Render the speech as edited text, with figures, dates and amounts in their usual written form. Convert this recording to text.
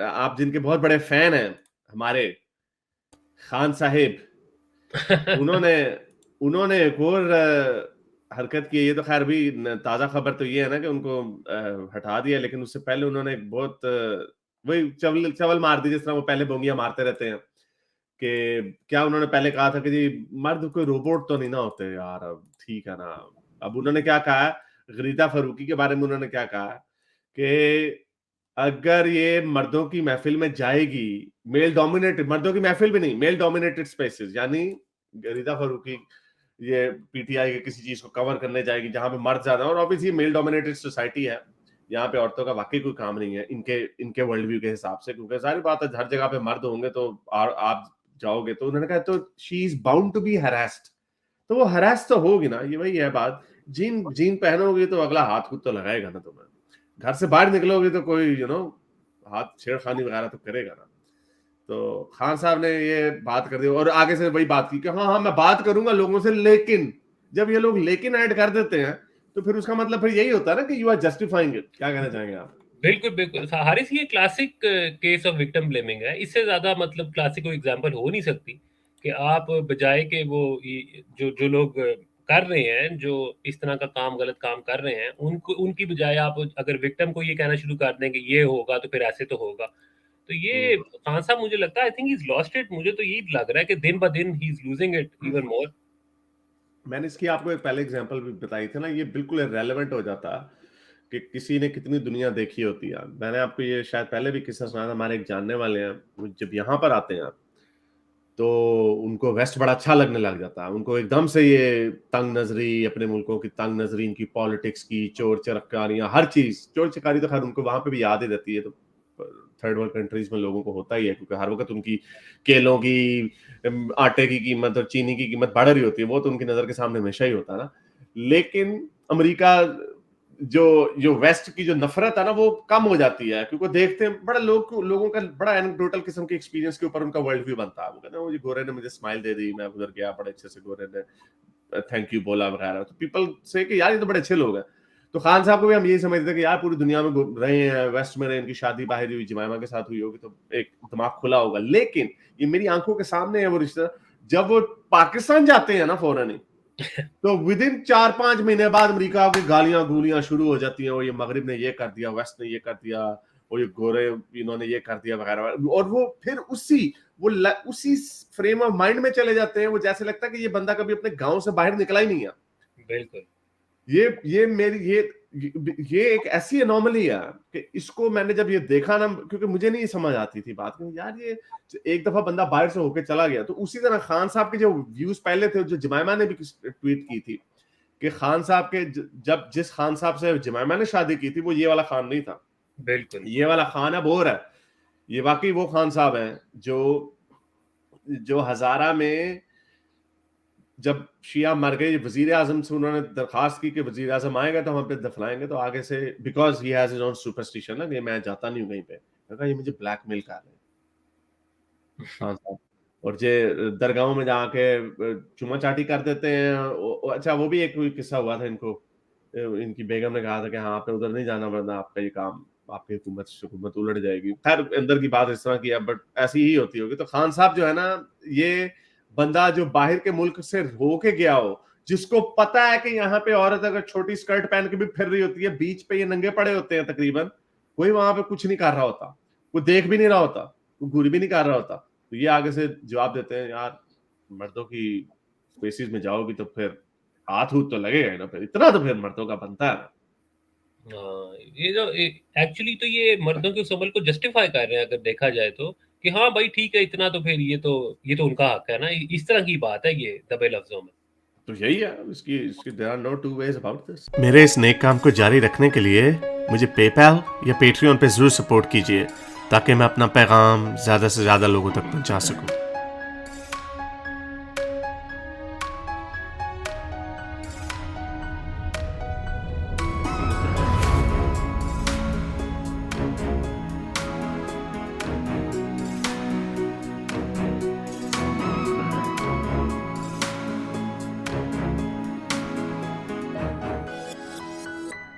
आप जिनके बहुत बड़े फैन हैं हमारे खान साहिब, उन्होंने उन्होंने एक और हरकत की है। ये तो खैर अभी ताज़ा खबर तो ये है ना कि उनको हटा दिया, लेकिन उससे पहले उन्होंने एक बहुत वही चवल चवल मार दी जिस तरह वो पहले बोंगियां मारते रहते हैं कि क्या उन्होंने पहले कहा था कि जी मर्द कोई रोबोट तो नहीं ना होते यार, अब ठीक है ना। अब उन्होंने क्या कहा, गरीदा फरूकी के बारे में उन्होंने क्या कहा कि अगर ये मर्दों की महफिल में जाएगी, मेल डोमिनेटेड, मर्दों की महफिल भी नहीं, मेल डोमिनेटेड स्पेसेस, यानी गरीदा फरूकी ये पीटीआई के किसी चीज को कवर करने जाएगी जहां पे मर्द ज्यादा है, और ऑब्वियसली मेल डोमिनेटेड सोसाइटी है, यहाँ पे औरतों का वाकई कोई काम नहीं है इनके इनके वर्ल्ड व्यू के हिसाब से, क्योंकि सारी बात है हर जगह पे मर्द होंगे तो आप जाओगे तो उन्होंने कहा तो she is bound to be harassed, तो वो हरास तो होगी ना। ये वही है बात, जीन जीन पहनोगे तो अगला हाथ खुद तो लगाएगा ना तुम्हें, घर से बाहर निकलोगे तो कोई हाथ छेड़खानी वगैरह तो करेगा ना। तो खान साहब ने ये बात कर दी और आगे से वही बात की कि हाँ हाँ मैं बात करूंगा लोगों से, लेकिन जब ये लोग लेकिन ऐड कर देते हैं तो फिर उसका मतलब फिर यही होता है ना कि यू आर जस्टिफाइंग इट। क्या कहना चाहेंगे आप? बिल्कुल बिल्कुल हारिस, ये classic case of victim blaming है। इससे ज्यादा मतलब क्लासिक कोई एग्जांपल हो नहीं सकती कि आप बजाय के वो जो जो लोग कर रहे हैं, जो इस तरह का काम, गलत काम कर रहे हैं, उनको उनकी बजाय आप अगर विक्टिम को ये कहना शुरू कर दें कि ये होगा तो फिर ऐसे तो होगा। तो ये हम्म। खान साहब, मुझे लगता है I think he is lost it. मुझे तो यही लग रहा है कि दिन ब दिन he is losing it even more. मैंने इसकी आपको एक पहले एग्जांपल भी बताई थी ना, ये बिल्कुल इररिलेवेंट हो जाता कि किसी ने कितनी दुनिया देखी होती है। मैंने आपको ये शायद पहले भी किस्सा सुनाया था, हमारे एक जानने वाले हैं, वो जब यहाँ पर आते हैं तो उनको वेस्ट बड़ा अच्छा लगने लग जाता है। उनको एकदम से ये तंग नजरी, अपने मुल्कों की तंग नजरी, इनकी पॉलिटिक्स की चोर चरकारियां, हर चीज चोर चकारी तो खैर उनको वहां पे भी याद ही रहती है, तो थर्ड वर्ल्ड कंट्रीज में लोगों को होता ही है, क्योंकि हर वक्त उनकी केलों की, आटे की कीमत और चीनी की कीमत बढ़ रही होती है, वो तो उनकी नजर के सामने हमेशा ही होता है ना। लेकिन अमेरिका, जो जो वेस्ट की जो नफरत है ना वो कम हो जाती है, क्योंकि देखते हैं बड़ा लोगों का बड़ा एनेक्डोटल किस्म के एक्सपीरियंस के ऊपर उनका वर्ल्ड व्यू बनता है। वो कहते हैं वो जी गोरे ने मुझे स्माइल दे दी, मैं उधर गया, बड़े अच्छे से गोरे ने थैंक यू बोला वगैरह, तो पीपल से कि यार ये तो बड़े अच्छे लोग हैं। तो खान साहब को भी हम यही समझते थे कि यार पूरी दुनिया में रहे हैं, वेस्ट में रहे, इनकी शादी बाहर हुई, जमाइमा के साथ हुई होगी तो एक दिमाग खुला होगा। लेकिन ये मेरी आंखों के सामने है वो रिश्ता, जब वो पाकिस्तान जाते हैं ना फौरन ही, तो विद इन 4-5 महीने बाद अमेरिका की गालियां गूलियां शुरू हो जाती हैं, वो ये मगरिब ने ये कर दिया, वेस्ट ने ये कर दिया, वो ये गोरे इन्होंने ये कर दिया वगैरह, और वो फिर उसी फ्रेम ऑफ माइंड में चले जाते हैं। वो जैसे लगता है कि ये बंदा कभी अपने गांव से बाहर निकला ही नहीं है। बिल्कुल। ये मेरी ये एक ऐसी एनोमली है कि इसको मैंने जब ये देखा ना, क्योंकि मुझे नहीं समझ आती थी बात कि यार ये एक दफा बंदा बाहर से होके चला गया, तो उसी तरह खान साहब के जो व्यूज पहले थे, जो जमाइमा ने भी ट्वीट की थी कि खान साहब के जब जिस खान साहब से जमाइमा ने शादी की थी वो ये वाला खान नहीं था, बिल्कुल। ये वाला खान अब और है। ये वाकई वो खान साहब हैं जो जो हजारा में जब शिया मर गए, वजीर आजम से उन्होंने दरखास्त की कि वजीर आजम आएगा तो हम पे दफनाएंगे, तो आगे से because he has his own superstition ना, ये मैं जाता नहीं हूँ कहीं पे, कहा ये मुझे ब्लैकमेल कर रहे हैं खान साहब। और जे दरगाहों में जाके चुमा चाटी कर देते हैं। अच्छा वो भी एक कोई किस्सा हुआ था इनको, इनकी बेगम ने कहा था कि हाँ आपने उधर नहीं जाना वरना आपका ये काम, आपकी हुकूमत उलट जाएगी। खैर अंदर की बात इस तरह की है, बट ऐसी ही होती होगी। तो खान साहब जो है ना, ये बंदा जो बाहर के मुल्क से होके गया हो, जिसको पता है कि यहाँ पे औरत अगर छोटी स्कर्ट पहन के भी फिर रही होती है, बीच पे ये नंगे पड़े होते हैं तकरीबन, कोई वहां पे कुछ नहीं कर रहा होता, कोई देख भी नहीं रहा होता, कोई घूर भी नहीं कर रहा होता। तो ये आगे से जवाब देते हैं यार मर्दों की स्पेसिस में जाओगी तो फिर हाथ हूथ तो लगेगा ना, फिर इतना तो फिर मर्दों का बनता है ना। हाँ, ये जो एक्चुअली तो ये मर्दों के उस अमल को जस्टिफाई कर रहे हैं अगर देखा जाए तो, कि हाँ भाई ठीक है, इतना तो फिर ये तो उनका हक है ना। इस तरह की बात है ये दबे लफ्जों में। तो यही है इसकी इसकी there are no two ways about this. मेरे इस नेक काम को जारी रखने के लिए मुझे पेपैल या पेट्रियन पे जरूर सपोर्ट कीजिए, ताकि मैं अपना पैगाम ज्यादा से ज्यादा लोगों तक पहुंचा सकूं।